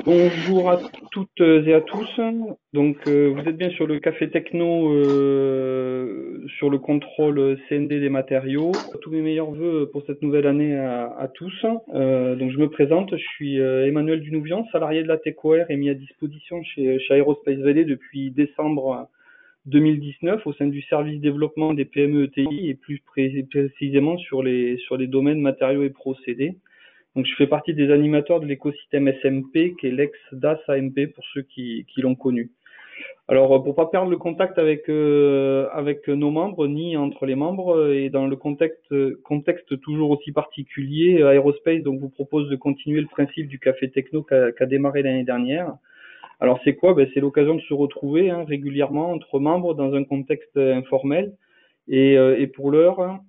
Bonjour à toutes et à tous. Vous êtes bien sur le Café Techno, sur le contrôle CND des matériaux. Tous mes meilleurs vœux pour cette nouvelle année à tous. Je me présente, je suis Emmanuel Dunouvian, salarié de la TechOR et mis à disposition chez Aerospace Valley depuis décembre 2019 au sein du service développement des PME ETI et plus précisément sur les domaines matériaux et procédés. Donc, je fais partie des animateurs de l'écosystème SMP, qui est l'ex-DAS AMP pour ceux qui l'ont connu. Alors, pour pas perdre le contact avec nos membres, ni entre les membres, et dans le contexte toujours aussi particulier, Aerospace donc vous propose de continuer le principe du café techno qu'a démarré l'année dernière. Alors, c'est quoi? C'est l'occasion de se retrouver régulièrement entre membres dans un contexte informel. Et pour l'heure,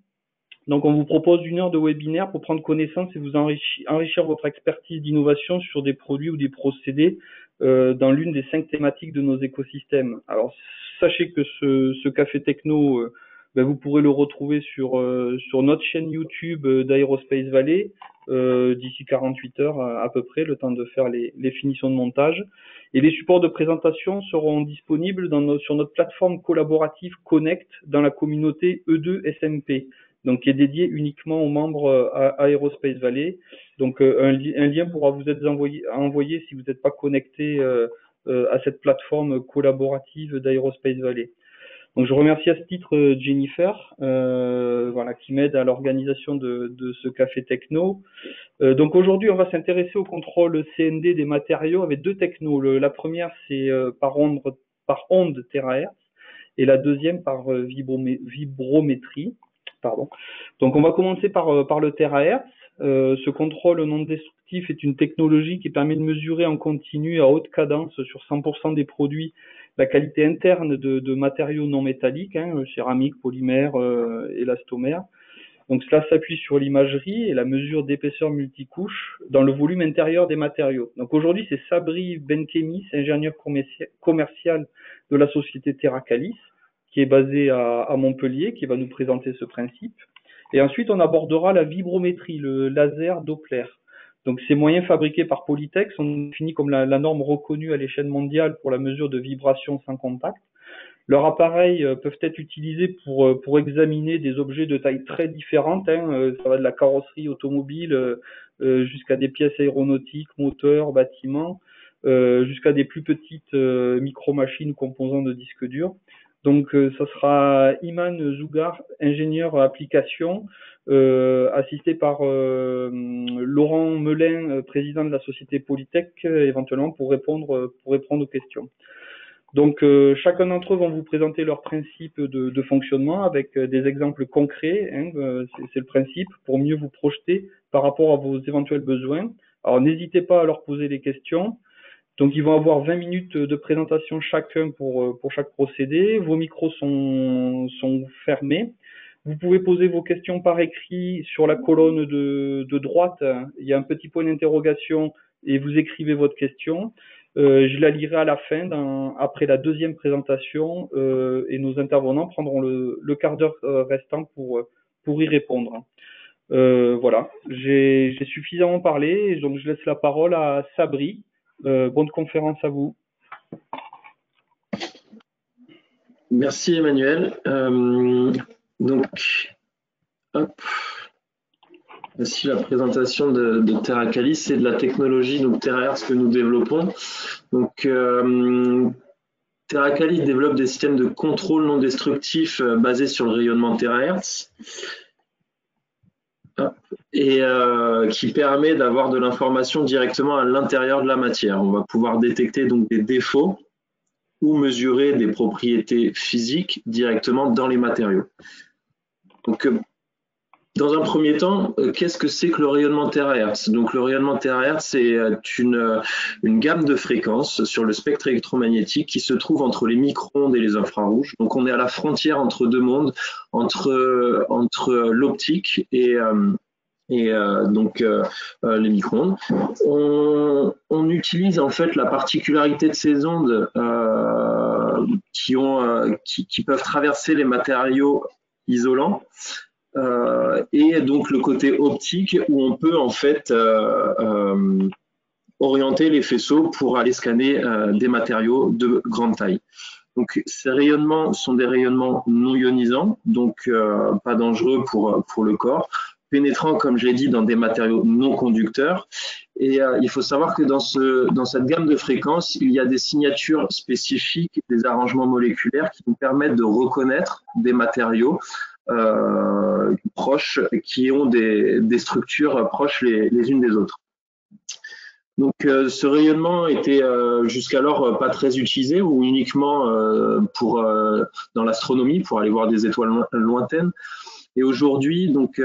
donc, on vous propose 1 heure de webinaire pour prendre connaissance et vous enrichir votre expertise d'innovation sur des produits ou des procédés dans l'une des 5 thématiques de nos écosystèmes. Alors, sachez que ce café techno, vous pourrez le retrouver sur notre chaîne YouTube d'Aerospace Valley d'ici 48 heures à peu près, le temps de faire les finitions de montage. Et les supports de présentation seront disponibles sur notre plateforme collaborative Connect dans la communauté E2SMP, donc qui est dédié uniquement aux membres à Aerospace Valley. Donc un lien pourra vous être envoyé si vous n'êtes pas connecté à cette plateforme collaborative d'Aerospace Valley. Donc je remercie à ce titre Jennifer, voilà, qui m'aide à l'organisation de ce café techno. Donc aujourd'hui, on va s'intéresser au contrôle CND des matériaux avec 2 technos. La première, c'est par onde terahertz et la deuxième par vibrométrie. Pardon. Donc on va commencer par le terahertz. Ce contrôle non destructif est une technologie qui permet de mesurer en continu à haute cadence sur 100% des produits la qualité interne de matériaux non métalliques, céramique, polymère, élastomère. Donc cela s'appuie sur l'imagerie et la mesure d'épaisseur multicouche dans le volume intérieur des matériaux. Donc aujourd'hui, c'est Sabri Benkemis, ingénieur commercial de la société Terracalis, qui est basé à Montpellier, qui va nous présenter ce principe. Et ensuite, on abordera la vibrométrie, le laser Doppler. Donc ces moyens fabriqués par Polytech sont définis comme la norme reconnue à l'échelle mondiale pour la mesure de vibration sans contact. Leurs appareils peuvent être utilisés pour examiner des objets de taille très différentes. Ça va de la carrosserie automobile jusqu'à des pièces aéronautiques, moteurs, bâtiments, jusqu'à des plus petites micro-machines composant de disques durs. Donc, ça sera Iman Zougar, ingénieur application, assisté par Laurent Melin, président de la société Polytech, éventuellement pour répondre aux questions. Donc, chacun d'entre eux vont vous présenter leur principe de fonctionnement avec des exemples concrets. C'est le principe pour mieux vous projeter par rapport à vos éventuels besoins. Alors, n'hésitez pas à leur poser des questions. Donc, ils vont avoir 20 minutes de présentation chacun pour chaque procédé. Vos micros sont fermés. Vous pouvez poser vos questions par écrit sur la colonne de droite. Il y a un petit point d'interrogation et vous écrivez votre question. Je la lirai à la fin, après la deuxième présentation, et nos intervenants prendront le quart d'heure restant pour y répondre. Voilà, j'ai suffisamment parlé, donc je laisse la parole à Sabri. Bonne conférence à vous. Merci Emmanuel. Donc, hop. Voici la présentation de Terracalis et de la technologie donc Terahertz que nous développons. Donc, Terracalis développe des systèmes de contrôle non destructif basés sur le rayonnement Terahertz et qui permet d'avoir de l'information directement à l'intérieur de la matière. On va pouvoir détecter donc des défauts ou mesurer des propriétés physiques directement dans les matériaux. Donc, dans un premier temps, qu'est-ce que c'est que le rayonnement terahertz? Donc, le rayonnement terahertz, c'est une gamme de fréquences sur le spectre électromagnétique qui se trouve entre les micro-ondes et les infrarouges. Donc, on est à la frontière entre deux mondes, entre l'optique et les micro-ondes. On utilise en fait la particularité de ces ondes qui peuvent traverser les matériaux isolants et donc le côté optique où on peut en fait orienter les faisceaux pour aller scanner des matériaux de grande taille. Donc ces rayonnements sont des rayonnements non ionisants, donc pas dangereux pour le corps, pénétrant, comme je l'ai dit, dans des matériaux non conducteurs. Et il faut savoir que dans cette gamme de fréquences, il y a des signatures spécifiques, des arrangements moléculaires qui nous permettent de reconnaître des matériaux proches qui ont des structures proches les unes des autres. Donc ce rayonnement était jusqu'alors pas très utilisé ou uniquement dans l'astronomie pour aller voir des étoiles lointaines. Et aujourd'hui, donc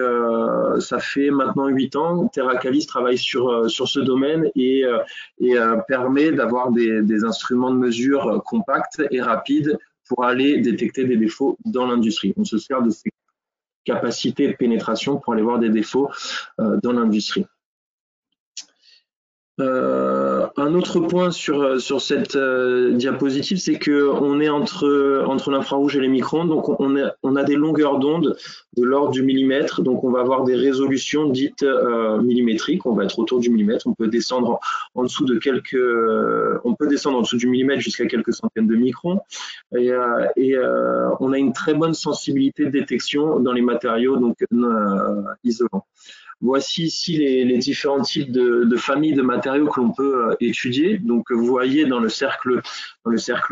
ça fait maintenant 8 ans, TerraCalis travaille sur ce domaine et permet d'avoir des instruments de mesure compacts et rapides pour aller détecter des défauts dans l'industrie. On se sert de ces capacités de pénétration pour aller voir des défauts dans l'industrie. Un autre point sur cette diapositive, c'est qu'on est entre l'infrarouge et les micro-ondes, donc on a des longueurs d'onde de l'ordre du millimètre, donc on va avoir des résolutions dites millimétriques, on va être autour du millimètre, on peut descendre en dessous de du millimètre jusqu'à quelques centaines de microns, et on a une très bonne sensibilité de détection dans les matériaux donc isolants. Voici ici les différents types de familles de matériaux que l'on peut étudier. Donc, vous voyez dans le cercle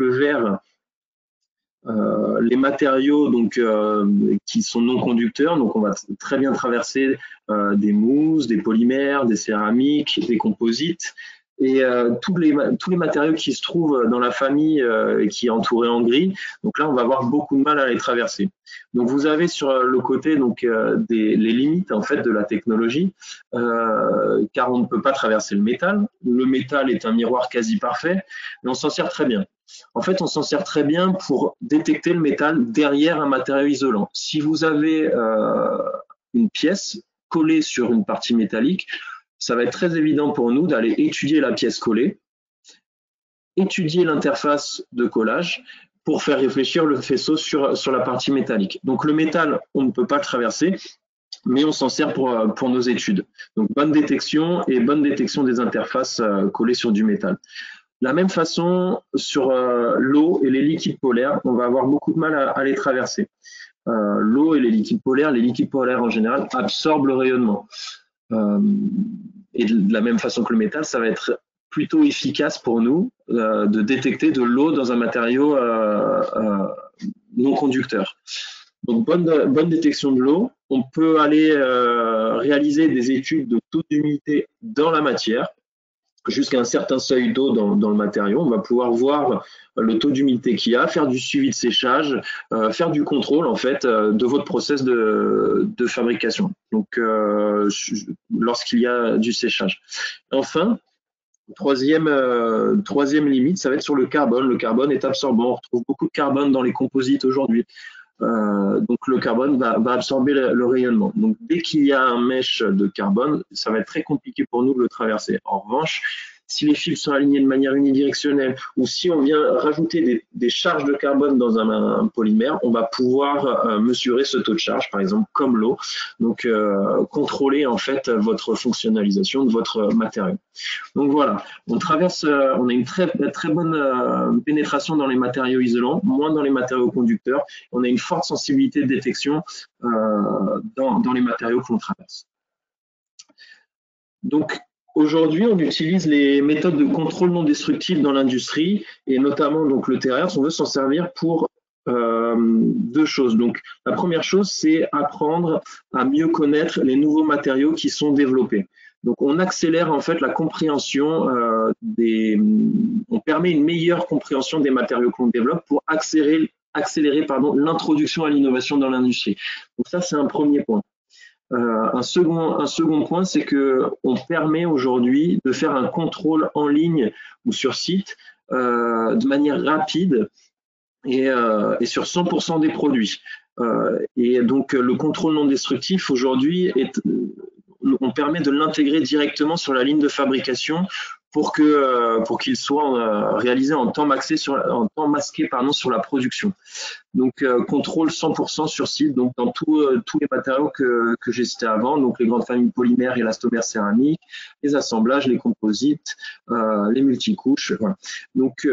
vert les matériaux donc, qui sont non conducteurs. Donc, on va très bien traverser des mousses, des polymères, des céramiques, des composites. Et tous les matériaux qui se trouvent dans la famille qui est entourée en gris, donc là on va avoir beaucoup de mal à les traverser. Donc vous avez sur le côté donc les limites en fait de la technologie, car on ne peut pas traverser le métal. Le métal est un miroir quasi parfait, mais on s'en sert très bien. En fait, on s'en sert très bien pour détecter le métal derrière un matériau isolant. Si vous avez une pièce collée sur une partie métallique, ça va être très évident pour nous d'aller étudier la pièce collée, étudier l'interface de collage pour faire réfléchir le faisceau sur la partie métallique. Donc le métal, on ne peut pas le traverser, mais on s'en sert pour nos études. Donc bonne détection et bonne détection des interfaces collées sur du métal. De la même façon, sur l'eau et les liquides polaires, on va avoir beaucoup de mal à les traverser. L'eau et les liquides polaires en général absorbent le rayonnement. Et de la même façon que le métal, ça va être plutôt efficace pour nous de détecter de l'eau dans un matériau non conducteur. Donc bonne détection de l'eau. On peut aller réaliser des études de taux d'humidité dans la matière jusqu'à un certain seuil d'eau dans le matériau. On va pouvoir voir le taux d'humidité qu'il y a, faire du suivi de séchage, faire du contrôle en fait de votre process de fabrication. Donc lorsqu'il y a du séchage. Enfin, troisième limite, ça va être sur le carbone. Le carbone est absorbant. On retrouve beaucoup de carbone dans les composites aujourd'hui. Donc le carbone va absorber le rayonnement. Donc dès qu'il y a un mèche de carbone, ça va être très compliqué pour nous de le traverser. En revanche, si les fils sont alignés de manière unidirectionnelle ou si on vient rajouter des charges de carbone dans un polymère, on va pouvoir mesurer ce taux de charge, par exemple comme l'eau, donc contrôler en fait votre fonctionnalisation de votre matériau. Donc voilà, on a une très bonne pénétration dans les matériaux isolants, moins dans les matériaux conducteurs. On a une forte sensibilité de détection dans les matériaux que l'on traverse. Donc aujourd'hui, on utilise les méthodes de contrôle non destructif dans l'industrie et notamment donc le TRS. On veut s'en servir pour deux choses. Donc la première chose, c'est apprendre à mieux connaître les nouveaux matériaux qui sont développés. Donc, on accélère en fait la compréhension on permet une meilleure compréhension des matériaux qu'on développe pour accélérer l'introduction à l'innovation dans l'industrie. Donc ça, c'est un premier point. Un second point, c'est que on permet aujourd'hui de faire un contrôle en ligne ou sur site de manière rapide et sur 100% des produits. Et donc, le contrôle non destructif aujourd'hui on permet de l'intégrer directement sur la ligne de fabrication pour qu'il soit réalisé en temps masqué sur la production. Donc contrôle 100% sur site, donc dans tous les matériaux que j'ai cités avant, donc les grandes familles polymères, élastomères, céramiques, les assemblages, les composites, les multicouches, voilà. Donc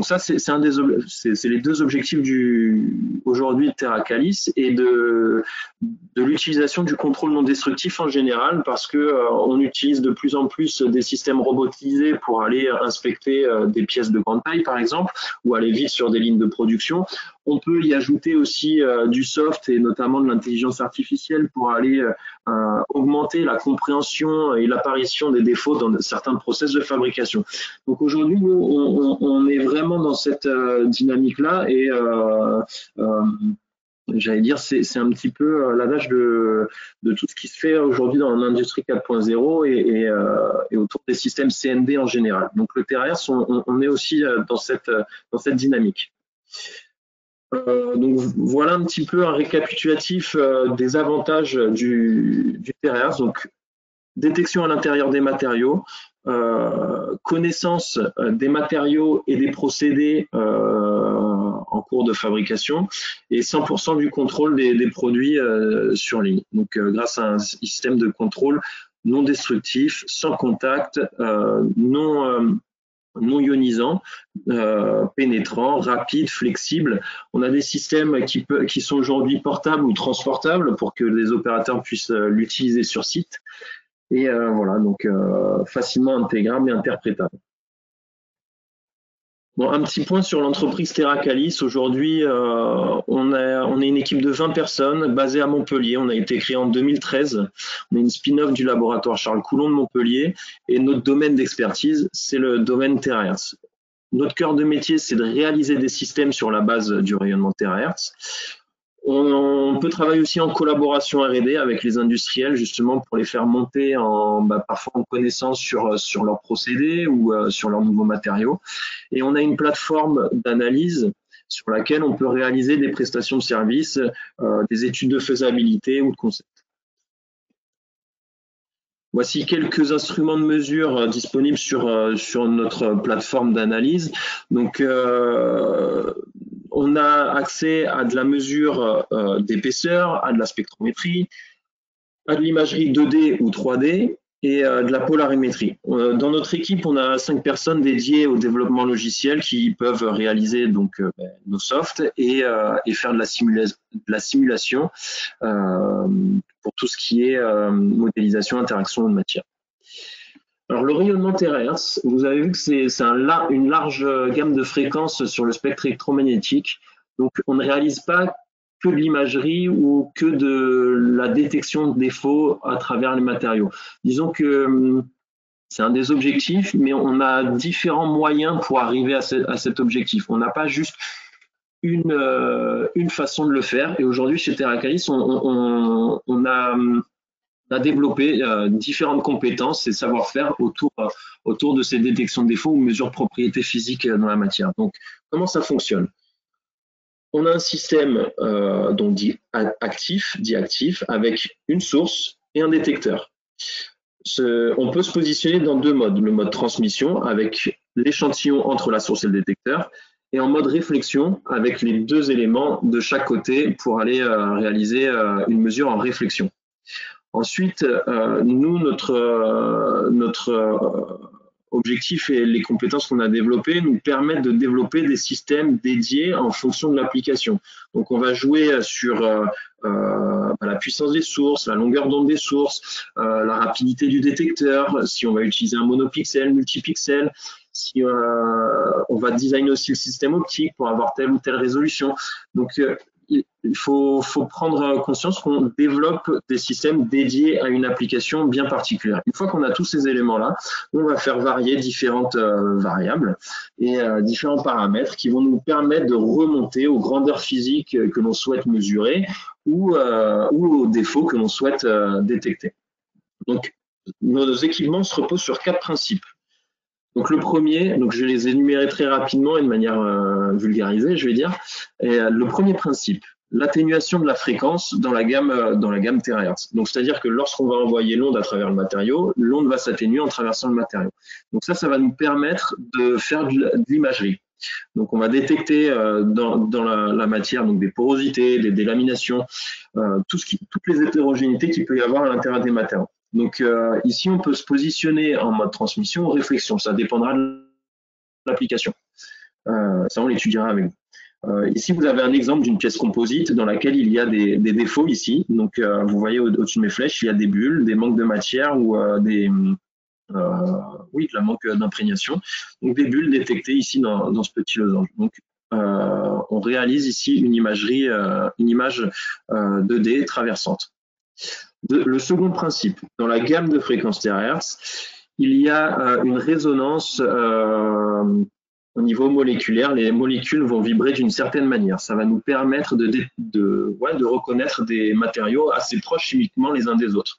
ça, c'est les deux objectifs aujourd'hui de TerraCalis et de l'utilisation du contrôle non destructif en général, parce que on utilise de plus en plus des systèmes robotisés pour aller inspecter des pièces de grande taille, par exemple, ou aller vite sur des lignes de production. On peut y ajouter aussi du soft et notamment de l'intelligence artificielle pour aller augmenter la compréhension et l'apparition des défauts dans certains process de fabrication. Donc aujourd'hui, on est vraiment dans cette dynamique-là et j'allais dire, c'est un petit peu l'adage de tout ce qui se fait aujourd'hui dans l'industrie 4.0 et autour des systèmes CND en général. Donc le TRS, on est aussi dans cette dynamique. Donc voilà un petit peu un récapitulatif des avantages du TRS. Donc détection à l'intérieur des matériaux, connaissance des matériaux et des procédés en cours de fabrication et 100% du contrôle des produits sur ligne. Donc grâce à un système de contrôle non destructif, sans contact, non ionisant, pénétrant, rapide, flexible. On a des systèmes qui sont aujourd'hui portables ou transportables pour que les opérateurs puissent l'utiliser sur site. Et voilà, donc facilement intégrable et interprétable. Bon, un petit point sur l'entreprise TerraCalis. Aujourd'hui, on est une équipe de 20 personnes basée à Montpellier. On a été créé en 2013. On est une spin-off du laboratoire Charles Coulomb de Montpellier. Et notre domaine d'expertise, c'est le domaine terahertz. Notre cœur de métier, c'est de réaliser des systèmes sur la base du rayonnement terahertz. On peut travailler aussi en collaboration R&D avec les industriels justement pour les faire monter parfois en connaissance sur leurs procédés ou sur leurs nouveaux matériaux. Et on a une plateforme d'analyse sur laquelle on peut réaliser des prestations de services, des études de faisabilité ou de concept. Voici quelques instruments de mesure disponibles sur notre plateforme d'analyse. Donc, on a accès à de la mesure d'épaisseur, à de la spectrométrie, à de l'imagerie 2D ou 3D et de la polarimétrie. Dans notre équipe, on a 5 personnes dédiées au développement logiciel qui peuvent réaliser donc nos softs et faire de la simulation pour tout ce qui est modélisation, interaction de matière. Alors le rayonnement terahertz, vous avez vu que c'est une large gamme de fréquences sur le spectre électromagnétique. Donc on ne réalise pas que de l'imagerie ou que de la détection de défauts à travers les matériaux. Disons que c'est un des objectifs, mais on a différents moyens pour arriver à cet objectif. On n'a pas juste une façon de le faire. Et aujourd'hui, chez TerraCalis, on a développé différentes compétences et savoir-faire autour de ces détections de défauts ou mesures de propriétés physiques dans la matière. Donc, comment ça fonctionne? On a un système dit actif, avec une source et un détecteur. On peut se positionner dans deux modes. Le mode transmission, avec l'échantillon entre la source et le détecteur, et en mode réflexion, avec les deux éléments de chaque côté pour aller réaliser une mesure en réflexion. Ensuite, nous, notre objectif et les compétences qu'on a développées nous permettent de développer des systèmes dédiés en fonction de l'application. Donc, on va jouer sur la puissance des sources, la longueur d'onde des sources, la rapidité du détecteur, si on va utiliser un monopixel, multipixel, si on va designer aussi le système optique pour avoir telle ou telle résolution. Donc, il faut prendre conscience qu'on développe des systèmes dédiés à une application bien particulière. Une fois qu'on a tous ces éléments-là, on va faire varier différentes variables et différents paramètres qui vont nous permettre de remonter aux grandeurs physiques que l'on souhaite mesurer ou aux défauts que l'on souhaite détecter. Donc, nos équipements se reposent sur 4 principes. Donc le premier, je les énumérer très rapidement et de manière vulgarisée, je vais dire. Et le premier principe, l'atténuation de la fréquence dans la gamme THz. Donc, c'est-à-dire que lorsqu'on va envoyer l'onde à travers le matériau, l'onde va s'atténuer en traversant le matériau. Donc ça va nous permettre de faire de l'imagerie. Donc, on va détecter dans la matière donc des porosités, des délaminations, toutes les hétérogénéités qu'il peut y avoir à l'intérieur des matériaux. Donc, ici, on peut se positionner en mode transmission ou réflexion. Ça dépendra de l'application. Ça, on l'étudiera avec vous. Ici, vous avez un exemple d'une pièce composite dans laquelle il y a des défauts ici. Donc, vous voyez au-dessus de mes flèches, il y a des bulles, des manques de matière ou de la manque d'imprégnation. Donc, des bulles détectées ici dans ce petit losange. Donc, on réalise ici une image 2D traversante. Le second principe, dans la gamme de fréquences THz, il y a une résonance au niveau moléculaire. Les molécules vont vibrer d'une certaine manière. Ça va nous permettre de reconnaître des matériaux assez proches chimiquement les uns des autres.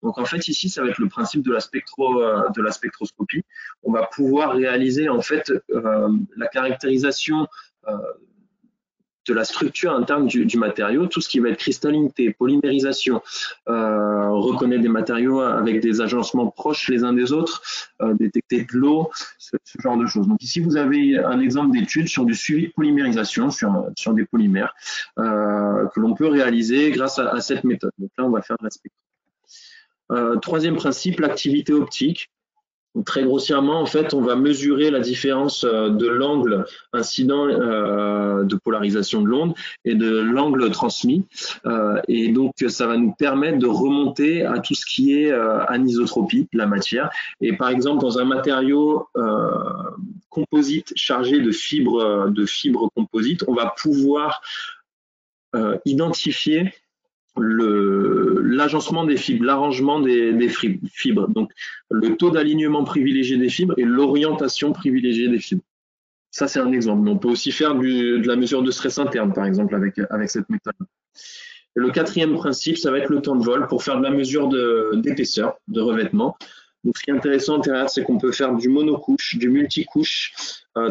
Donc en fait ici, ça va être le principe de la spectroscopie. On va pouvoir réaliser en fait la caractérisation de la structure interne du matériau, tout ce qui va être cristallinité, polymérisation, reconnaître des matériaux avec des agencements proches les uns des autres, détecter de l'eau, ce genre de choses. Donc ici, vous avez un exemple d'étude sur du suivi de polymérisation sur des polymères que l'on peut réaliser grâce à cette méthode. Donc là, on va faire de la spectroscopie. Troisième principe, l'activité optique. Très grossièrement, en fait, on va mesurer la différence de l'angle incident de polarisation de l'onde et de l'angle transmis. Et donc, ça va nous permettre de remonter à tout ce qui est anisotropie de la matière. Et par exemple, dans un matériau composite chargé de fibres composites, on va pouvoir identifier l'agencement des fibres, l'arrangement des fibres, donc le taux d'alignement privilégié des fibres et l'orientation privilégiée des fibres. Ça, c'est un exemple. Mais on peut aussi faire de la mesure de stress interne, par exemple, avec cette méthode. Et le quatrième principe, ça va être le temps de vol pour faire de la mesure d'épaisseur, de revêtement. Donc, ce qui est intéressant en THz, c'est qu'on peut faire du monocouche, du multicouche,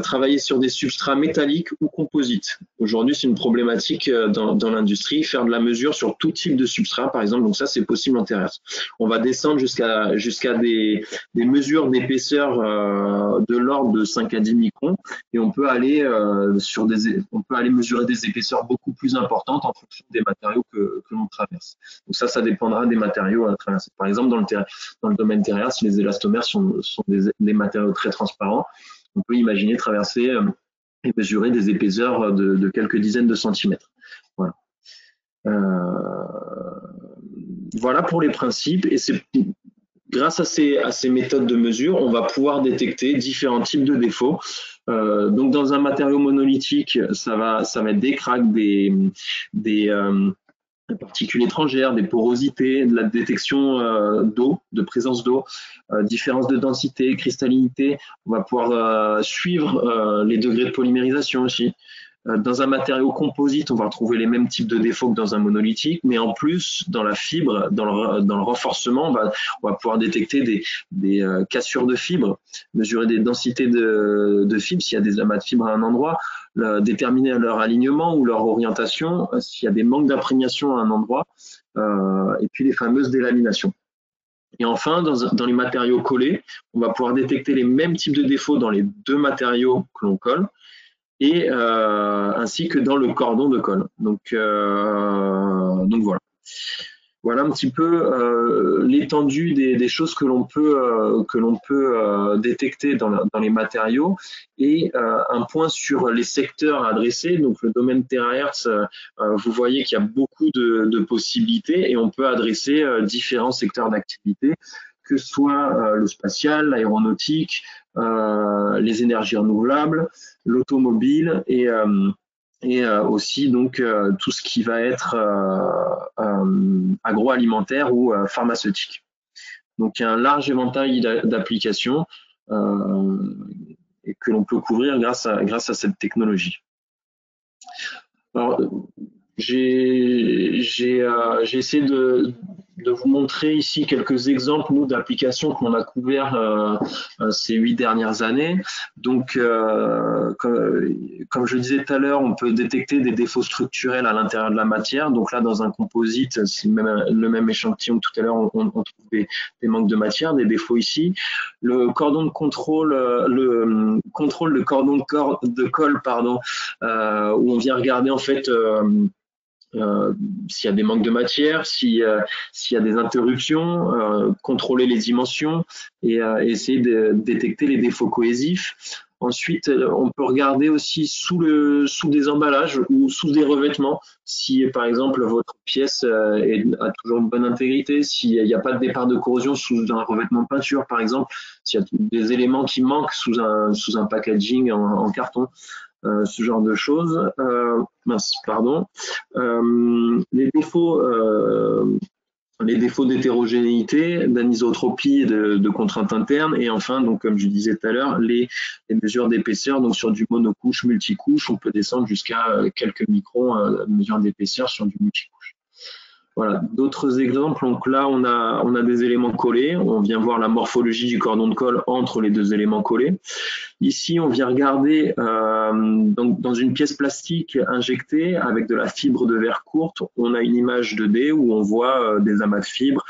travailler sur des substrats métalliques ou composites. Aujourd'hui, c'est une problématique dans l'industrie, faire de la mesure sur tout type de substrat, par exemple. Donc ça, c'est possible en THz. On va descendre jusqu'à des mesures d'épaisseur de l'ordre de 5 à 10 microns, et on peut aller mesurer des épaisseurs beaucoup plus importantes en fonction des matériaux que l'on traverse. Donc ça dépendra des matériaux à traverser. Par exemple, dans le domaine THz, les élastomères sont des matériaux très transparents. On peut imaginer traverser et mesurer des épaisseurs de quelques dizaines de centimètres. Voilà. Voilà pour les principes. Et c'est grâce à ces méthodes de mesure, on va pouvoir détecter différents types de défauts. Donc, dans un matériau monolithique, ça va être des cracks, des particules étrangères, des porosités, de la détection d'eau, de présence d'eau, différence de densité, cristallinité. On va pouvoir suivre les degrés de polymérisation aussi. Dans un matériau composite, on va retrouver les mêmes types de défauts que dans un monolithique, mais en plus, dans la fibre, dans le renforcement, on va pouvoir détecter des cassures de fibres, mesurer des densités de fibres, s'il y a des amas de fibres à un endroit, déterminer leur alignement ou leur orientation, s'il y a des manques d'imprégnation à un endroit, et puis les fameuses délaminations. Et enfin, dans les matériaux collés, on va pouvoir détecter les mêmes types de défauts dans les deux matériaux que l'on colle, et ainsi que dans le cordon de colle. Donc voilà. Voilà un petit peu l'étendue des choses que l'on peut détecter dans les matériaux, et un point sur les secteurs à adresser. Donc le domaine THz, vous voyez qu'il y a beaucoup de possibilités, et on peut adresser différents secteurs d'activité, que ce soit le spatial, l'aéronautique, les énergies renouvelables, l'automobile, et aussi donc tout ce qui va être agroalimentaire ou pharmaceutique. Donc il y a un large éventail d'applications et que l'on peut couvrir grâce à cette technologie. Alors, j'ai essayé de vous montrer ici quelques exemples, nous, d'applications qu'on a couverts ces 8 dernières années. Donc, comme je disais tout à l'heure, on peut détecter des défauts structurels à l'intérieur de la matière. Donc là, dans un composite, c'est le même échantillon que tout à l'heure, on trouve des manques de matière, des défauts ici. Le cordon de contrôle, le contrôle de cordon de colle, pardon, où on vient regarder en fait s'il y a des manques de matière, s'il y a des interruptions, contrôler les dimensions et essayer de détecter les défauts cohésifs. Ensuite, on peut regarder aussi sous des emballages ou sous des revêtements, si par exemple votre pièce a toujours une bonne intégrité, s'il n'y a pas de départ de corrosion sous un revêtement de peinture par exemple, s'il y a des éléments qui manquent sous un packaging en carton. Ce genre de choses. Pardon. Les défauts d'hétérogénéité, d'anisotropie et de contraintes internes. Et enfin, donc, comme je disais tout à l'heure, les mesures d'épaisseur. Donc, sur du monocouche, multicouche, on peut descendre jusqu'à quelques microns de mesure d'épaisseur sur du multicouche. Voilà, d'autres exemples. Donc là, on a des éléments collés. On vient voir la morphologie du cordon de colle entre les deux éléments collés. Ici, on vient regarder donc dans une pièce plastique injectée avec de la fibre de verre courte, on a une image 2D où on voit des amas de fibres,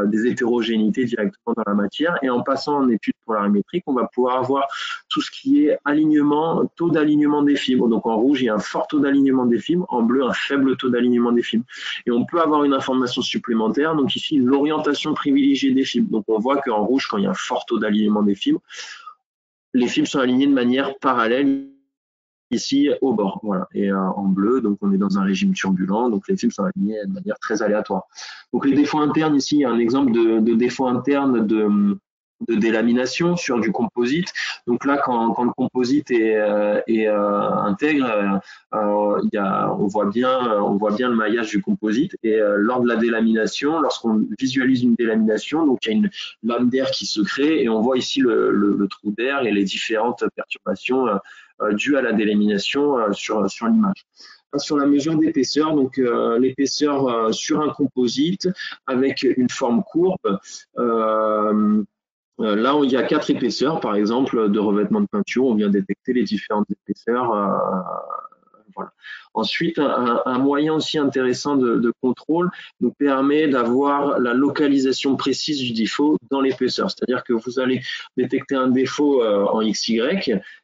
des hétérogénéités directement dans la matière. Et en passant en étude polarimétrique, on va pouvoir avoir tout ce qui est alignement, taux d'alignement des fibres. Donc en rouge, il y a un fort taux d'alignement des fibres, en bleu, un faible taux d'alignement des fibres. Et on peut avoir une information supplémentaire, donc ici, l'orientation privilégiée des fibres. Donc on voit qu'en rouge, quand il y a un fort taux d'alignement des fibres, les fibres sont alignées de manière parallèle ici au bord. Voilà. Et en bleu, donc on est dans un régime turbulent, donc les fibres sont alignées de manière très aléatoire. Donc les défauts internes, ici, il y a un exemple de défaut interne de délamination sur du composite. Donc là, quand le composite est intègre, on voit bien le maillage du composite. Et lors de la délamination, lorsqu'on visualise une délamination, donc il y a une lame d'air qui se crée et on voit ici le trou d'air et les différentes perturbations dues à la délamination sur l'image. Sur la mesure d'épaisseur, donc l'épaisseur sur un composite avec une forme courbe. Là, il y a 4 épaisseurs, par exemple, de revêtement de peinture. On vient détecter les différentes épaisseurs. Voilà. Ensuite, un moyen aussi intéressant de contrôle nous permet d'avoir la localisation précise du défaut dans l'épaisseur. C'est-à-dire que vous allez détecter un défaut en XY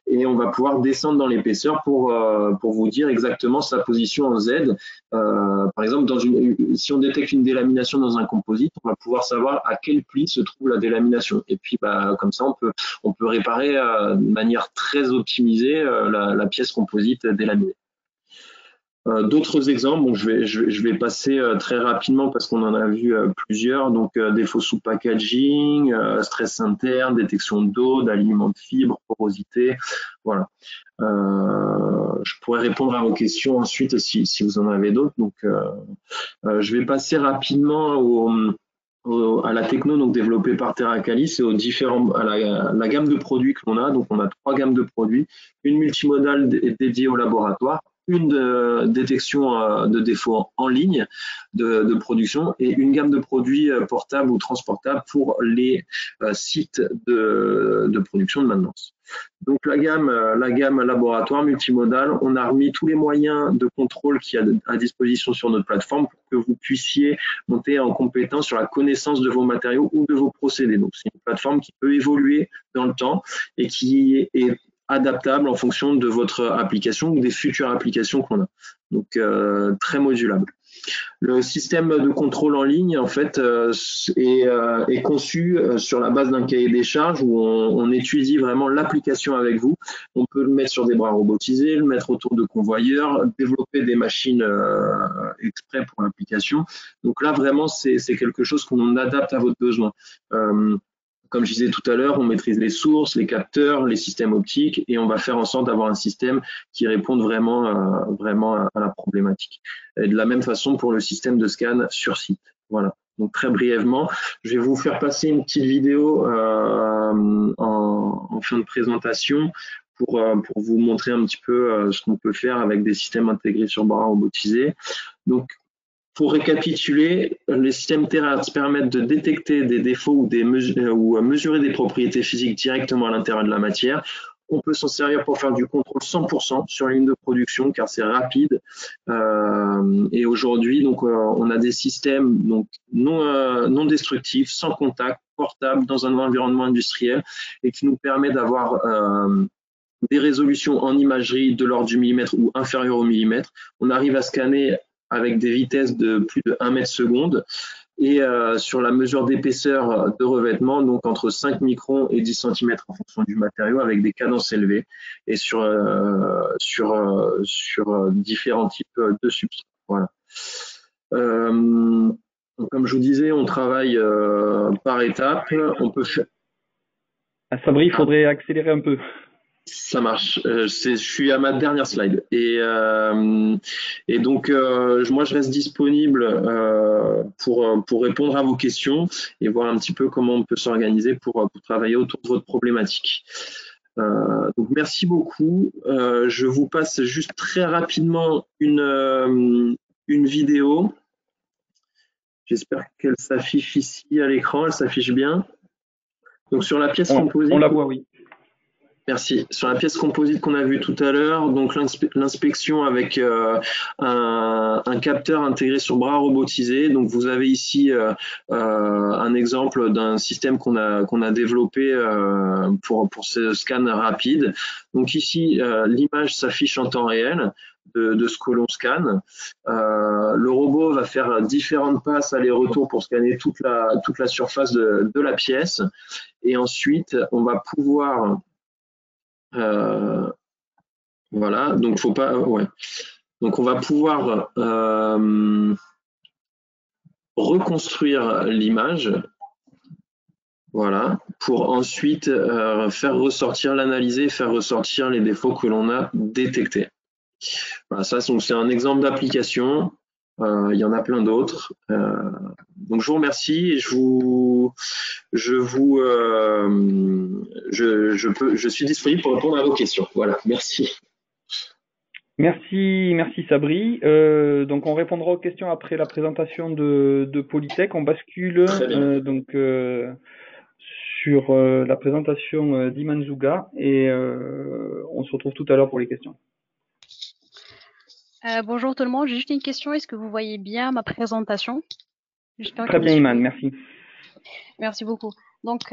et on va pouvoir descendre dans l'épaisseur pour vous dire exactement sa position en Z. Par exemple, si on détecte une délamination dans un composite, on va pouvoir savoir à quel pli se trouve la délamination. Et puis, comme ça, on peut réparer de manière très optimisée la pièce composite délaminée. D'autres exemples, bon, je vais passer très rapidement parce qu'on en a vu plusieurs. Donc, défauts sous packaging, stress interne, détection d'eau, d'alignement de fibres, porosité. Voilà. Je pourrais répondre à vos questions ensuite si vous en avez d'autres. Donc, je vais passer rapidement à la techno donc développée par TerraCalis et à la gamme de produits que l'on a. Donc, on a 3 gammes de produits, une multimodale dédiée au laboratoire, une détection de défauts en ligne de production et une gamme de produits portables ou transportables pour les sites de production de maintenance. Donc la gamme laboratoire multimodale, on a remis tous les moyens de contrôle qu'il y a à disposition sur notre plateforme pour que vous puissiez monter en compétence sur la connaissance de vos matériaux ou de vos procédés. Donc c'est une plateforme qui peut évoluer dans le temps et qui est adaptable en fonction de votre application ou des futures applications qu'on a. Donc, très modulable. Le système de contrôle en ligne, en fait, est conçu sur la base d'un cahier des charges où on étudie vraiment l'application avec vous. On peut le mettre sur des bras robotisés, le mettre autour de convoyeurs, développer des machines exprès pour l'application. Donc là, vraiment, c'est quelque chose qu'on adapte à votre besoin. Comme je disais tout à l'heure, on maîtrise les sources, les capteurs, les systèmes optiques et on va faire en sorte d'avoir un système qui réponde vraiment à la problématique. Et de la même façon pour le système de scan sur site. Voilà. Donc très brièvement, je vais vous faire passer une petite vidéo en fin de présentation pour vous montrer un petit peu ce qu'on peut faire avec des systèmes intégrés sur bras robotisés. Donc pour récapituler, les systèmes terahertz permettent de détecter des défauts ou mesurer des propriétés physiques directement à l'intérieur de la matière. On peut s'en servir pour faire du contrôle 100% sur une ligne de production car c'est rapide. Et aujourd'hui, donc, on a des systèmes donc, non destructifs, sans contact, portables, dans un environnement industriel et qui nous permet d'avoir des résolutions en imagerie de l'ordre du millimètre ou inférieur au millimètre. On arrive à scanner avec des vitesses de plus de 1 mètre seconde et sur la mesure d'épaisseur de revêtement, donc entre 5 microns et 10 cm en fonction du matériau, avec des cadences élevées et sur différents types de substrats. Voilà. Comme je vous disais, on travaille par étapes. On peut faire. Sabri, il faudrait accélérer un peu. Ça marche. Je suis à ma dernière slide. Et donc, moi, je reste disponible pour répondre à vos questions et voir un petit peu comment on peut s'organiser pour travailler autour de votre problématique. Donc, merci beaucoup. Je vous passe juste très rapidement une vidéo. J'espère qu'elle s'affiche ici à l'écran. Elle s'affiche bien. Donc, sur la pièce composite. On la voit, oui. Merci. Sur la pièce composite qu'on a vue tout à l'heure, donc l'inspection avec un capteur intégré sur bras robotisé. Donc vous avez ici un exemple d'un système qu'on a développé pour ce scan rapide. Donc ici, l'image s'affiche en temps réel de ce que l'on scanne. Le robot va faire différentes passes aller-retour pour scanner toute la surface de la pièce. Et ensuite, on va pouvoir voilà, donc faut pas, ouais. Donc on va pouvoir reconstruire l'image, voilà, pour ensuite faire ressortir, l'analyser, faire ressortir les défauts que l'on a détectés. Voilà, ça c'est un exemple d'application. Il y en a plein d'autres. Donc je vous remercie et je suis disponible pour répondre à vos questions. Voilà, merci. Merci Sabri. Donc on répondra aux questions après la présentation de Polytech. On bascule sur la présentation d'Iman Zouga et on se retrouve tout à l'heure pour les questions. Bonjour tout le monde, j'ai juste une question. Est-ce que vous voyez bien ma présentation? Très bien Iman, merci. Merci beaucoup. Donc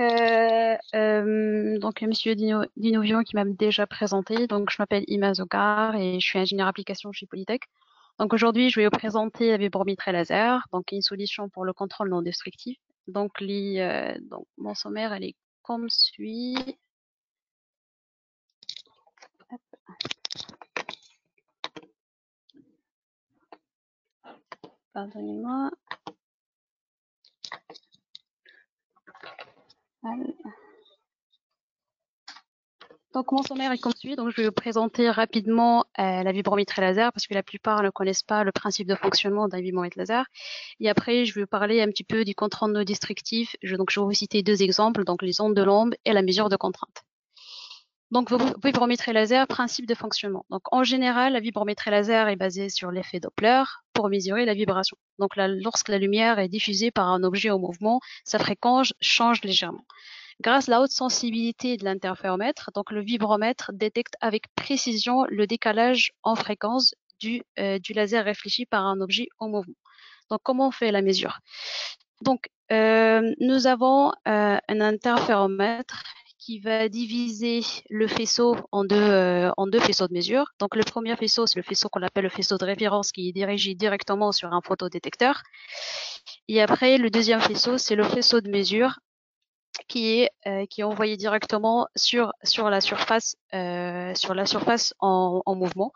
Monsieur Dinovion qui m'a déjà présenté. Donc je m'appelle Iman Zogar et je suis ingénieur application chez Polytech. Donc aujourd'hui, je vais vous présenter la vibrométrie laser, donc une solution pour le contrôle non destructif. Donc mon sommaire, elle est comme suit. Hop. Pardonnez-moi. Donc mon sommaire est comme suit. Donc je vais vous présenter rapidement la vibrométrie laser parce que la plupart ne connaissent pas le principe de fonctionnement d'un vibrométrie laser. Et après, je vais vous parler un petit peu du contrôle non destructif. Donc je vais vous citer deux exemples, donc les ondes de l'onde et la mesure de contrainte. Donc vibrométrie laser, principe de fonctionnement. Donc en général, la vibrométrie laser est basée sur l'effet Doppler pour mesurer la vibration. Donc lorsque la lumière est diffusée par un objet en mouvement, sa fréquence change légèrement. Grâce à la haute sensibilité de l'interféromètre, donc le vibromètre détecte avec précision le décalage en fréquence du laser réfléchi par un objet en mouvement. Donc comment on fait la mesure? Donc nous avons un interféromètre qui va diviser le faisceau en deux faisceaux de mesure. Donc le premier faisceau, c'est le faisceau qu'on appelle le faisceau de référence qui est dirigé directement sur un photodétecteur. Et après, le deuxième faisceau, c'est le faisceau de mesure qui est envoyé directement sur la surface en mouvement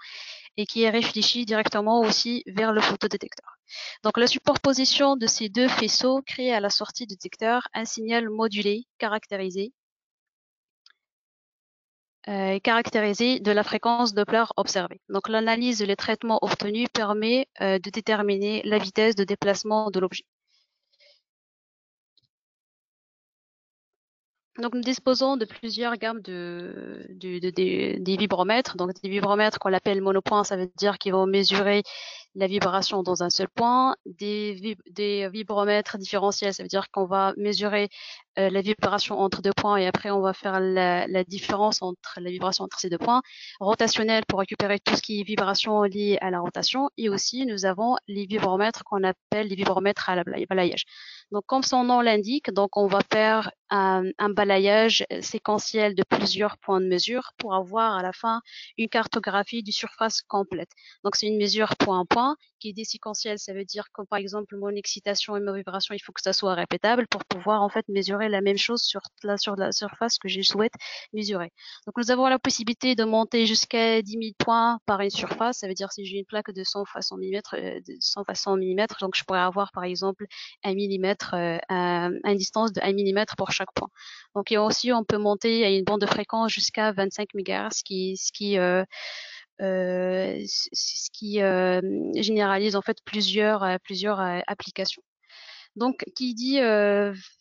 et qui est réfléchi directement aussi vers le photodétecteur. Donc la superposition de ces deux faisceaux crée à la sortie du détecteur un signal modulé caractérisé de la fréquence Doppler observée. Donc l'analyse des traitements obtenus permet de déterminer la vitesse de déplacement de l'objet. Donc nous disposons de plusieurs gammes des vibromètres. Donc des vibromètres qu'on appelle monopoints, ça veut dire qu'ils vont mesurer la vibration dans un seul point, des vibromètres différentiels, ça veut dire qu'on va mesurer la vibration entre deux points et après on va faire la différence entre la vibration entre ces deux points, rotationnel pour récupérer tout ce qui est vibration liée à la rotation, et aussi nous avons les vibromètres qu'on appelle les vibromètres à balayage. Donc comme son nom l'indique, donc on va faire un balayage séquentiel de plusieurs points de mesure pour avoir à la fin une cartographie du surface complète. Donc c'est une mesure point à point qui est déséquentielle, ça veut dire que par exemple mon excitation et ma vibration, il faut que ça soit répétable pour pouvoir en fait mesurer la même chose sur la surface que je souhaite mesurer. Donc nous avons la possibilité de monter jusqu'à 10 000 points par une surface, ça veut dire si j'ai une plaque de 100 x 100 mm, donc je pourrais avoir par exemple 1 millimètre, une distance de 1 millimètre pour chaque point. Donc et aussi on peut monter à une bande de fréquence jusqu'à 25 MHz, ce qui généralise en fait plusieurs applications. Donc, qui dit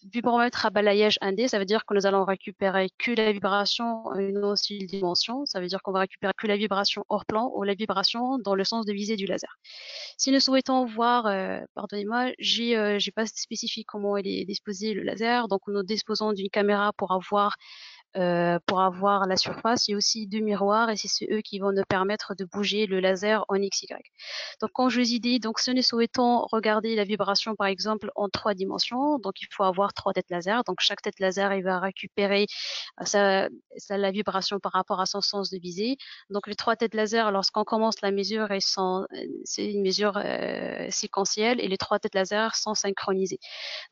vibromètre à balayage 1D, ça veut dire que nous allons récupérer que la vibration en une seule dimension. Ça veut dire qu'on va récupérer que la vibration hors plan ou la vibration dans le sens de visée du laser. Si nous souhaitons voir, pardonnez-moi, j'ai pas spécifié comment il est disposé le laser. Donc, nous disposons d'une caméra pour avoir la surface, et aussi deux miroirs, et c'est eux qui vont nous permettre de bouger le laser en XY. Donc, quand je vous ai dit, donc si nous souhaitons regarder la vibration, par exemple, en 3 dimensions, donc il faut avoir 3 têtes laser. Donc, chaque tête laser, il va récupérer la vibration par rapport à son sens de visée. Donc, les 3 têtes laser, lorsqu'on commence la mesure, c'est une mesure séquentielle, et les 3 têtes laser sont synchronisées.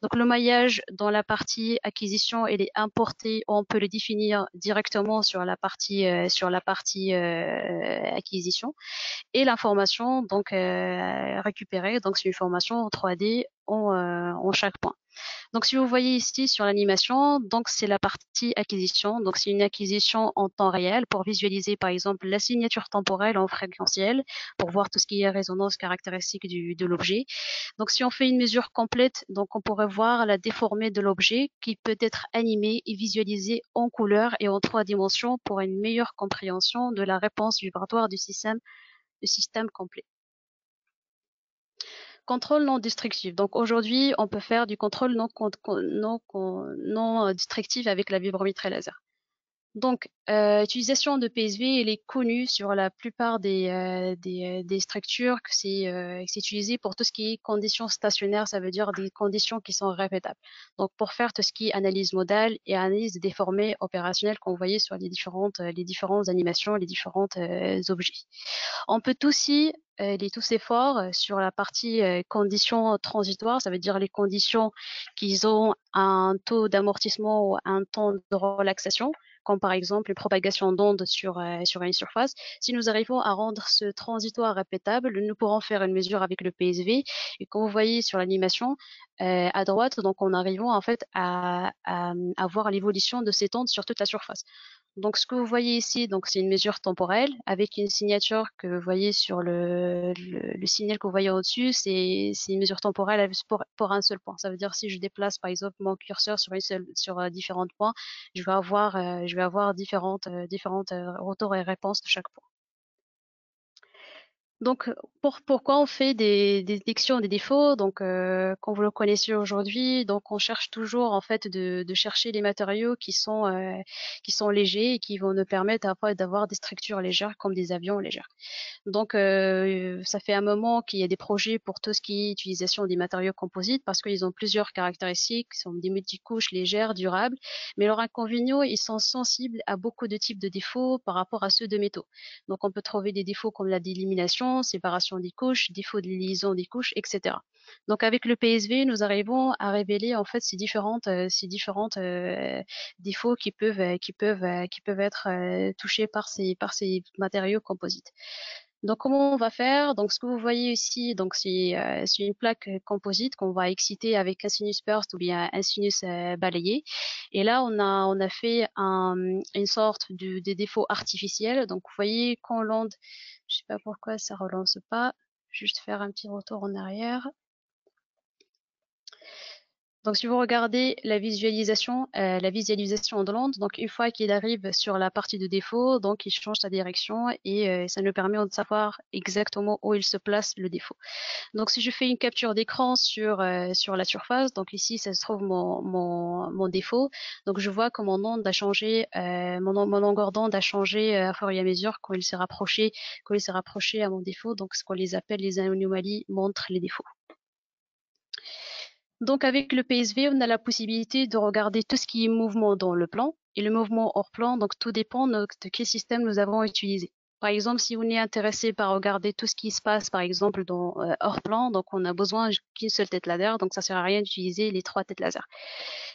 Donc le maillage dans la partie acquisition, il est importé, on peut le définir directement sur la partie acquisition, et l'information donc récupérée, donc c'est une formation en 3D en chaque point. Donc, si vous voyez ici sur l'animation, donc c'est la partie acquisition. Donc, c'est une acquisition en temps réel pour visualiser, par exemple, la signature temporelle en fréquentiel, pour voir tout ce qui est résonance caractéristique de l'objet. Donc, si on fait une mesure complète, donc on pourrait voir la déformée de l'objet qui peut être animée et visualisée en couleur et en 3 dimensions pour une meilleure compréhension de la réponse vibratoire du système complet. Contrôle non destructif. Donc aujourd'hui, on peut faire du contrôle non destructif avec la vibrométrie laser. Donc, utilisation de PSV, elle est connue sur la plupart des structures que c'est utilisé pour tout ce qui est conditions stationnaires, ça veut dire des conditions qui sont répétables. Donc, pour faire tout ce qui est analyse modale et analyse déformée opérationnelle qu'on voyait sur les différentes animations, les différents objets. On peut aussi les tous efforts sur la partie conditions transitoires, ça veut dire les conditions qui ont un taux d'amortissement ou un temps de relaxation, comme par exemple une propagation d'ondes sur une surface. Si nous arrivons à rendre ce transitoire répétable, nous pourrons faire une mesure avec le PSV. Et comme vous voyez sur l'animation à droite, donc on arrivons en fait à voir l'évolution de ces ondes sur toute la surface. Donc, ce que vous voyez ici, donc c'est une mesure temporelle avec une signature que vous voyez sur le signal que vous voyez au-dessus, c'est une mesure temporelle pour un seul point. Ça veut dire si je déplace par exemple mon curseur sur différents points, je vais avoir différentes retours et réponses de chaque point. Donc, pourquoi on fait des détections des défauts? Donc, comme vous le connaissez aujourd'hui, donc on cherche toujours en fait de chercher les matériaux qui sont légers et qui vont nous permettre après d'avoir des structures légères comme des avions légers. Donc, ça fait un moment qu'il y a des projets pour tout ce qui est utilisation des matériaux composites parce qu'ils ont plusieurs caractéristiques, ils sont des multicouches légères, durables, mais leur inconvénient, ils sont sensibles à beaucoup de types de défauts par rapport à ceux de métaux. Donc, on peut trouver des défauts comme la délamination, séparation des couches, défaut de liaison des couches, etc. Donc, avec le PSV, nous arrivons à révéler en fait ces différentes défauts qui peuvent être touchés par ces matériaux composites. Donc, comment on va faire? Donc, ce que vous voyez ici, donc c'est une plaque composite qu'on va exciter avec un sinus burst ou bien un sinus balayé. Et là, on a fait une sorte de défaut artificiel. Donc, vous voyez quand l'onde, je sais pas pourquoi ça relance pas. Juste faire un petit retour en arrière. Donc, si vous regardez la visualisation de l'onde, donc une fois qu'il arrive sur la partie de défaut, donc il change sa direction et ça nous permet de savoir exactement où il se place le défaut. Donc, si je fais une capture d'écran sur la surface, donc ici, ça se trouve mon défaut. Donc, je vois que mon onde a changé, mon longueur d'onde a changé à fur et à mesure quand il s'est rapproché à mon défaut. Donc, ce qu'on les appelle les anomalies montrent les défauts. Donc, avec le PSV, on a la possibilité de regarder tout ce qui est mouvement dans le plan et le mouvement hors plan. Donc, tout dépend de quel système nous avons utilisé. Par exemple, si on est intéressé par regarder tout ce qui se passe, par exemple, dans hors plan, donc on a besoin qu'une seule tête laser, donc ça sert à rien d'utiliser les 3 têtes laser.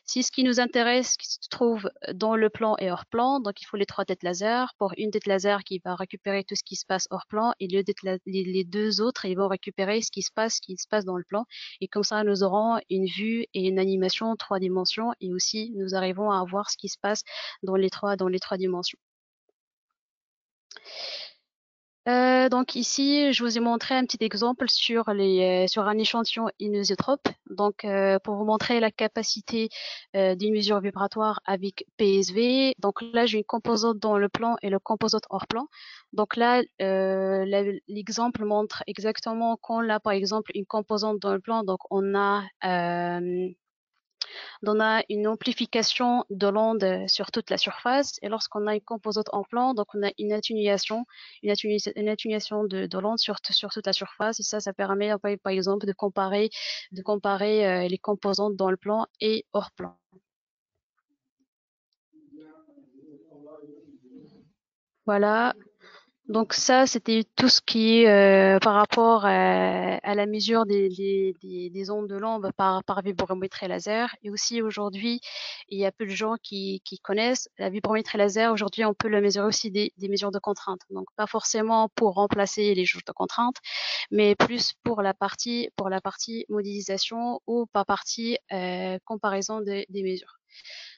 Si ce qui nous intéresse, qui se trouve dans le plan et hors plan, donc il faut les 3 têtes laser pour une tête laser qui va récupérer tout ce qui se passe hors plan et les 2 autres, ils vont récupérer ce qui se passe dans le plan. Et comme ça, nous aurons une vue et une animation 3 dimensions et aussi nous arrivons à voir ce qui se passe dans les 3 dimensions. Donc ici, je vous ai montré un petit exemple sur un échantillon inésiotrope. Donc pour vous montrer la capacité d'une mesure vibratoire avec PSV. Donc là, j'ai une composante dans le plan et le composante hors plan. Donc là, l'exemple montre exactement quand là, par exemple, une composante dans le plan. Donc on a une amplification de l'onde sur toute la surface. Et lorsqu'on a une composante en plan, donc on a une atténuation de l'onde sur toute la surface. Et ça permet, par exemple, de comparer les composantes dans le plan et hors plan. Voilà. Donc ça, c'était tout ce qui est par rapport à la mesure des ondes de l'onde par vibrométrie laser. Et aussi aujourd'hui, il y a peu de gens qui connaissent la vibrométrie laser. Aujourd'hui, on peut la mesurer aussi des mesures de contrainte. Donc pas forcément pour remplacer les jauges de contrainte, mais plus pour la partie modélisation ou par partie comparaison des mesures.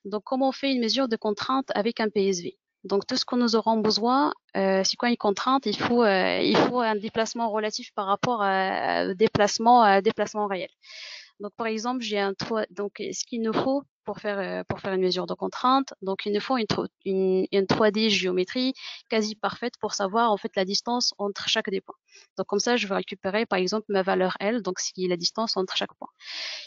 Donc comment on fait une mesure de contrainte avec un PSV? Donc tout ce que nous aurons besoin, c'est quoi une contrainte? Il faut un déplacement relatif par rapport à déplacement réel. Donc par exemple, j'ai un toit. Donc ce qu'il nous faut pour faire une mesure de contrainte, donc il nous faut une 3D géométrie quasi parfaite pour savoir en fait la distance entre chaque des points. Donc comme ça, je vais récupérer par exemple ma valeur L, donc ce qui est la distance entre chaque point.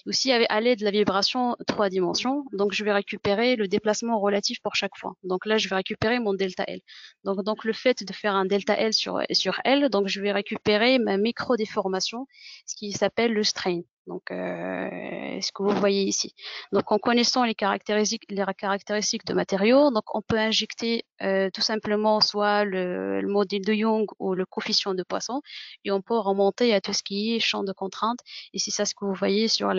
Aussi, à l'aide de la vibration 3 dimensions, donc je vais récupérer le déplacement relatif pour chaque fois. Donc là, je vais récupérer mon delta L. Donc le fait de faire un delta L sur L, donc je vais récupérer ma micro-déformation, ce qui s'appelle le strain. Donc, ce que vous voyez ici. Donc, en connaissant les caractéristiques de matériaux, donc on peut injecter tout simplement soit le modèle de Young ou le coefficient de Poisson, et on peut remonter à tout ce qui est champ de contrainte. Et c'est ça ce que vous voyez sur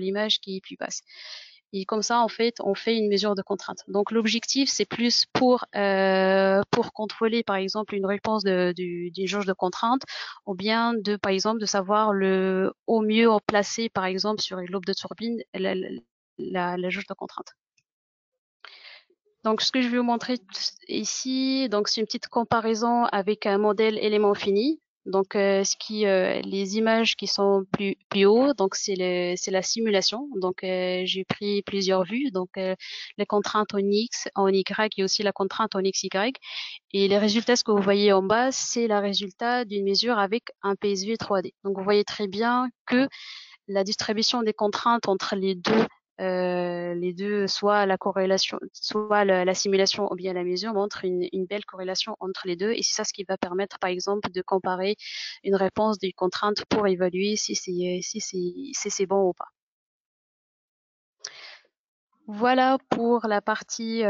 l'image qui est plus basse. Et comme ça, en fait, on fait une mesure de contrainte. Donc, l'objectif, c'est plus pour contrôler, par exemple, une réponse d'une jauge de contrainte, ou bien par exemple, de savoir au mieux placer, par exemple, sur une lobe de turbine, la jauge de contrainte. Donc, ce que je vais vous montrer ici, donc c'est une petite comparaison avec un modèle élément fini. Donc, les images qui sont plus haut, donc c'est la simulation. Donc, j'ai pris plusieurs vues. Donc, les contraintes en X, en Y et aussi la contrainte en XY. Et les résultats, ce que vous voyez en bas, c'est le résultat d'une mesure avec un PSV 3D. Donc, vous voyez très bien que la distribution des contraintes entre les deux, soit la corrélation, soit la simulation ou bien la mesure montre une belle corrélation entre les deux, et c'est ça ce qui va permettre, par exemple, de comparer une réponse des contraintes pour évaluer si c'est bon ou pas. Voilà pour la partie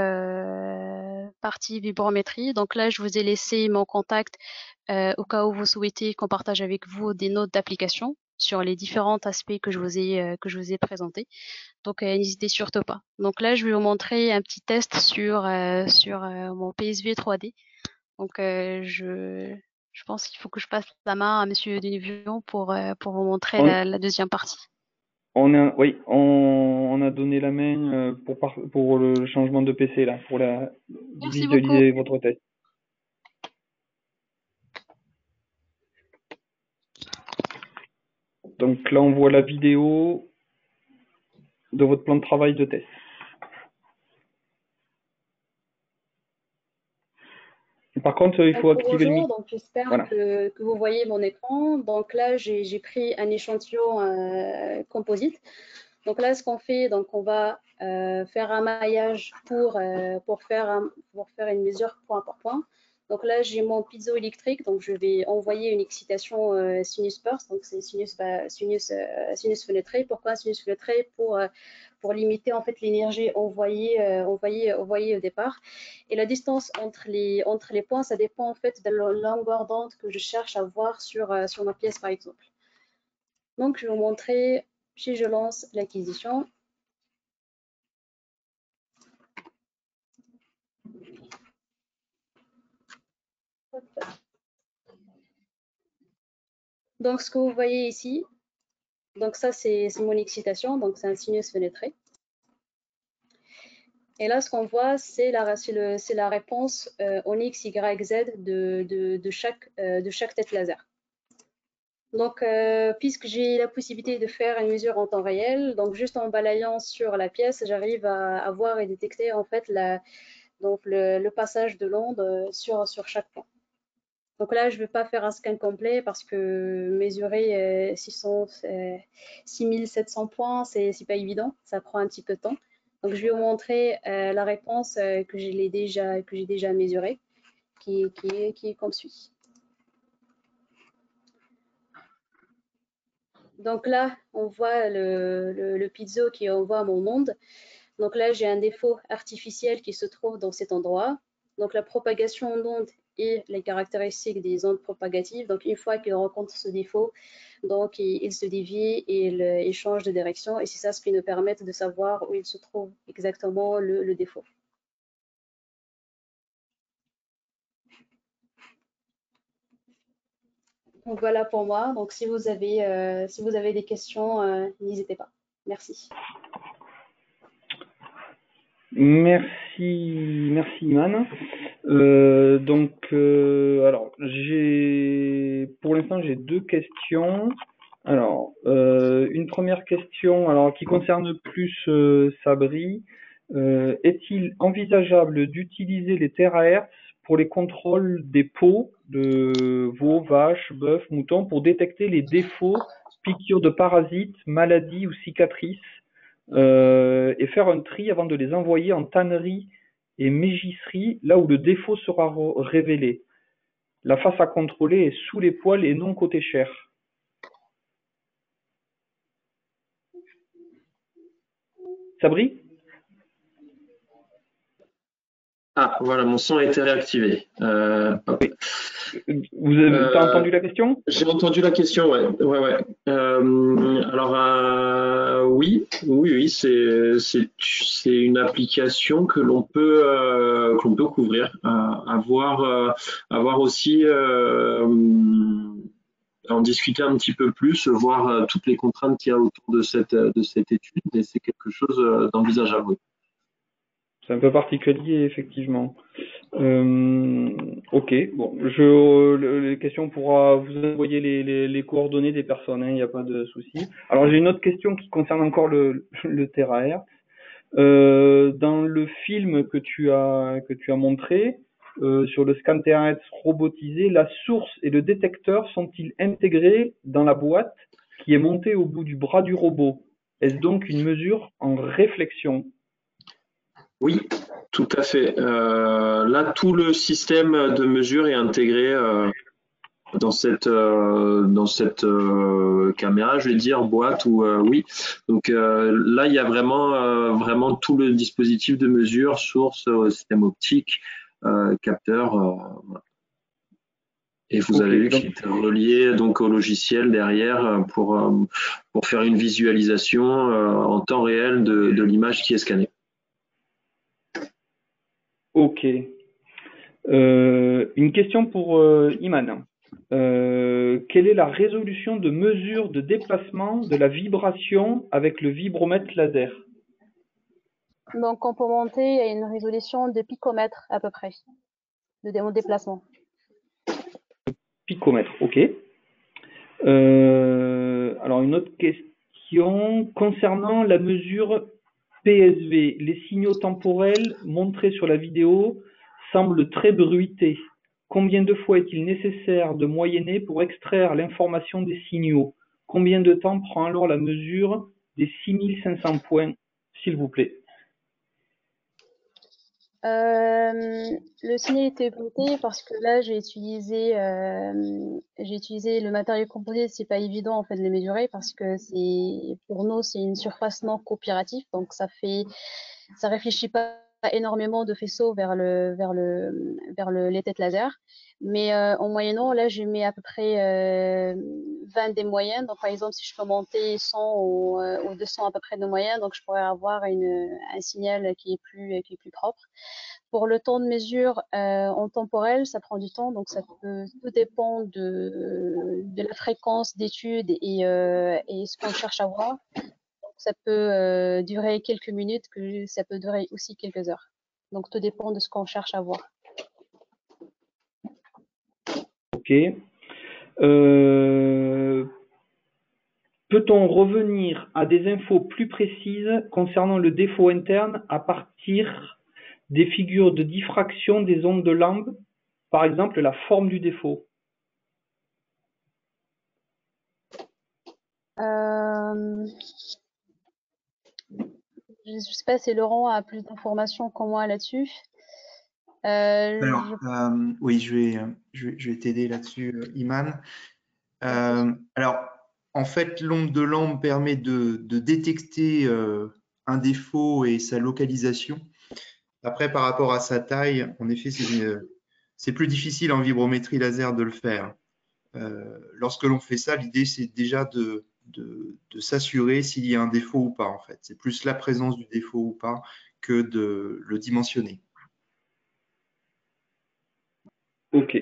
vibrométrie. Donc là, je vous ai laissé mon contact au cas où vous souhaitez qu'on partage avec vous des notes d'application sur les différents aspects que je vous ai présentés. Donc n'hésitez surtout pas. Donc là, je vais vous montrer un petit test sur mon PSV 3D. Donc je pense qu'il faut que je passe la main à Monsieur Denevion pour vous montrer la deuxième partie. On a donné la main pour le changement de PC là, pour visualiser votre test. Donc là, on voit la vidéo de votre plan de travail de test. Par contre, il faut activer le Bonjour, micro. donc j'espère Voilà. que vous voyez mon écran. Donc là, j'ai pris un échantillon composite. Donc là, ce qu'on fait, donc on va faire un maillage pour faire une mesure point par point. Donc là, j'ai mon piezoélectrique, donc je vais envoyer une excitation sinus pulse, donc c'est sinus fenêtré. Pourquoi un sinus fenêtré? Pour limiter en fait l'énergie envoyée au départ. Et la distance entre les points, ça dépend en fait de la longueur d'onde que je cherche à voir sur ma pièce par exemple. Donc je vais vous montrer si je lance l'acquisition. Donc ce que vous voyez ici, donc ça c'est mon excitation, donc c'est un sinus fenêtré. Et là, ce qu'on voit, c'est la réponse en X, Y, Z de chaque tête laser. Donc, puisque j'ai la possibilité de faire une mesure en temps réel, donc juste en balayant sur la pièce, j'arrive à voir et détecter en fait le passage de l'onde sur chaque point. Donc là, je ne vais pas faire un scan complet parce que mesurer 6700 points, c'est pas évident, ça prend un petit peu de temps. Donc je vais vous montrer la réponse que j'ai déjà mesurée, qui est comme suit. Donc là, on voit le piezo qui envoie mon onde. Donc là, j'ai un défaut artificiel qui se trouve dans cet endroit. Donc la propagation d'onde et les caractéristiques des ondes propagatives. Donc une fois qu'il rencontre ce défaut, donc il se dévie et il change de direction. Et c'est ça ce qui nous permet de savoir où il se trouve exactement le défaut. Donc voilà pour moi. Donc si vous avez des questions, n'hésitez pas. Merci. Merci Iman. Alors, pour l'instant, j'ai deux questions. Alors, une première question, alors qui concerne plus Sabri. Est-il envisageable d'utiliser les terahertz pour les contrôles des peaux de veaux, vaches, bœufs, moutons pour détecter les défauts, piqûres de parasites, maladies ou cicatrices, et faire un tri avant de les envoyer en tannerie et mégisserie, là où le défaut sera révélé. La face à contrôler est sous les poils et non côté chair. Sabri? Ah, voilà, mon son a été réactivé. Oui. T'as entendu la question? J'ai entendu la question, ouais. Oui, c'est une application que l'on peut couvrir, avoir aussi en discuter un petit peu plus, voir toutes les contraintes qu'il y a autour de cette étude, et c'est quelque chose d'envisageable. Oui. C'est un peu particulier, effectivement. Ok, bon, les questions pourra vous envoyer les coordonnées des personnes, il n'y a pas de souci. Alors j'ai une autre question qui concerne encore le terahertz. Dans le film que tu as montré, sur le scan terahertz robotisé, la source et le détecteur sont-ils intégrés dans la boîte qui est montée au bout du bras du robot? Est-ce donc une mesure en réflexion? Oui, tout à fait. Là, tout le système de mesure est intégré dans cette caméra, je vais dire boîte ou oui. Donc là, il y a vraiment tout le dispositif de mesure, source, système optique, capteur. Voilà. Et vous avez vu qu'il était relié donc au logiciel derrière pour faire une visualisation en temps réel de l'image qui est scannée. Ok. Une question pour Iman. Quelle est la résolution de mesure de déplacement de la vibration avec le vibromètre laser? Donc on peut monter à une résolution de picomètre à peu près, de déplacement. Picomètre, ok. Alors une autre question concernant la mesure PSV. Les signaux temporels montrés sur la vidéo semblent très bruités. Combien de fois est-il nécessaire de moyenner pour extraire l'information des signaux? Combien de temps prend alors la mesure des 6500 points, s'il vous plaît? Le signal était bloqué parce que là j'ai utilisé le matériau composé. C'est pas évident en fait de le mesurer parce que pour nous c'est une surface non coopérative, donc ça réfléchit pas énormément de faisceaux vers les têtes laser. Mais en moyennant, là, je mets à peu près 20 des moyennes. Donc, par exemple, si je peux monter 100 ou 200 à peu près de moyenne, donc je pourrais avoir un signal qui est plus propre. Pour le temps de mesure en temporel, ça prend du temps, donc tout dépend de la fréquence d'étude et ce qu'on cherche à voir. Ça peut durer quelques minutes, ça peut durer aussi quelques heures. Donc, tout dépend de ce qu'on cherche à voir. Ok. Peut-on revenir à des infos plus précises concernant le défaut interne à partir des figures de diffraction des ondes de Lamb, par exemple la forme du défaut? Je ne sais pas si Laurent a plus d'informations que moi là-dessus. Alors, oui, je vais t'aider là-dessus, Iman. Alors, en fait, l'onde de Lamb permet de détecter un défaut et sa localisation. Après, par rapport à sa taille, en effet, c'est plus difficile en vibrométrie laser de le faire. Lorsque l'on fait ça, l'idée, c'est déjà de s'assurer s'il y a un défaut ou pas, en fait. C'est plus la présence du défaut ou pas que de le dimensionner. Ok.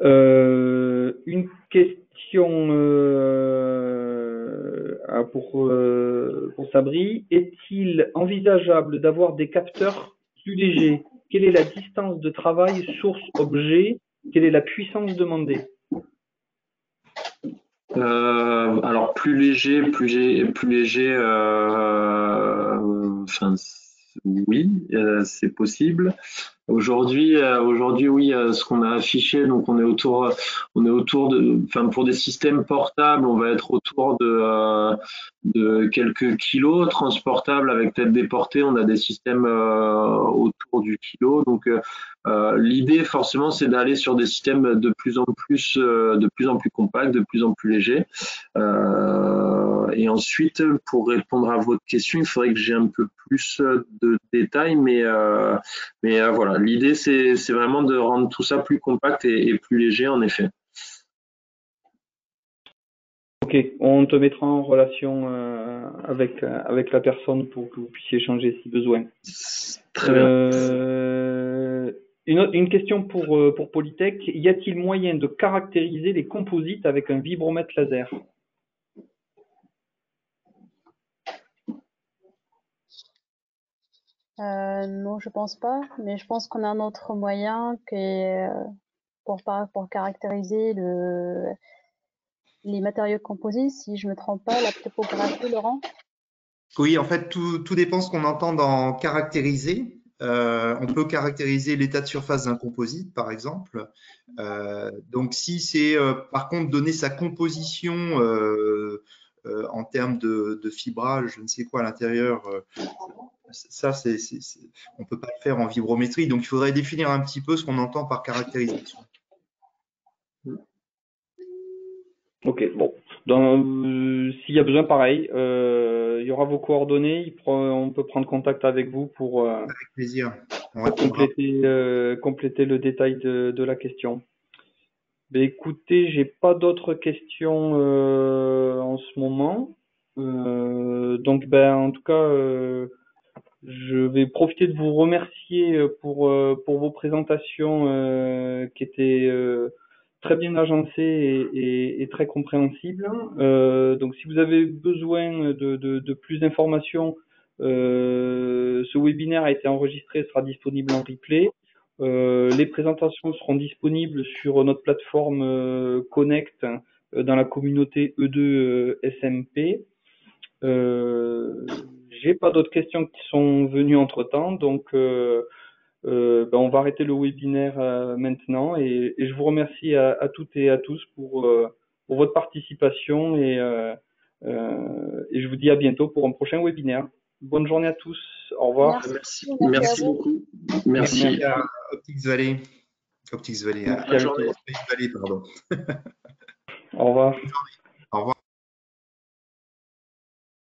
Une question pour Sabri. Est-il envisageable d'avoir des capteurs plus légers? Quelle est la distance de travail source-objet? Quelle est la puissance demandée? Alors plus léger. Enfin, oui, c'est possible. Aujourd'hui, oui, ce qu'on a affiché, donc on est autour de, enfin, pour des systèmes portables, on va être autour de quelques kilos. Transportables avec tête déportée, on a des systèmes autour du kilo. Donc, l'idée, forcément, c'est d'aller sur des systèmes de plus en plus compacts, de plus en plus légers. Et ensuite, pour répondre à votre question, il faudrait que j'ai un peu plus de détails, mais voilà, l'idée c'est vraiment de rendre tout ça plus compact et plus léger en effet. Ok, on te mettra en relation avec la personne pour que vous puissiez échanger si besoin. Très bien. Une question pour Polytech. Y a-t-il moyen de caractériser les composites avec un vibromètre laser? Non, je pense pas, mais je pense qu'on a un autre moyen pour caractériser les matériaux composés, si je me trompe pas, la topographie, Laurent. Oui, en fait, tout dépend ce qu'on entend dans caractériser. On peut caractériser l'état de surface d'un composite, par exemple. Donc, si c'est par contre donner sa composition en termes de fibrage, je ne sais quoi à l'intérieur, ça, on peut pas le faire en vibrométrie. Donc, il faudrait définir un petit peu ce qu'on entend par caractérisation. Ok, bon. S'il y a besoin, pareil, il y aura vos coordonnées. On peut prendre contact avec vous pour Avec plaisir. On répondra. compléter le détail de la question. Ben, écoutez, j'ai pas d'autres questions en ce moment. Donc, ben, en tout cas, je vais profiter de vous remercier pour vos présentations qui étaient très bien agencées et très compréhensibles. Donc, si vous avez besoin de plus d'informations, ce webinaire a été enregistré et sera disponible en replay. Les présentations seront disponibles sur notre plateforme Connect dans la communauté E2 SMP. J'ai pas d'autres questions qui sont venues entre-temps, donc on va arrêter le webinaire maintenant et je vous remercie à toutes et à tous pour votre participation et je vous dis à bientôt pour un prochain webinaire. Bonne journée à tous. Au revoir. Merci beaucoup. Merci. Merci à Optics Valley. Optics Valley. Bonne journée. Valley, pardon. Au revoir. Au revoir.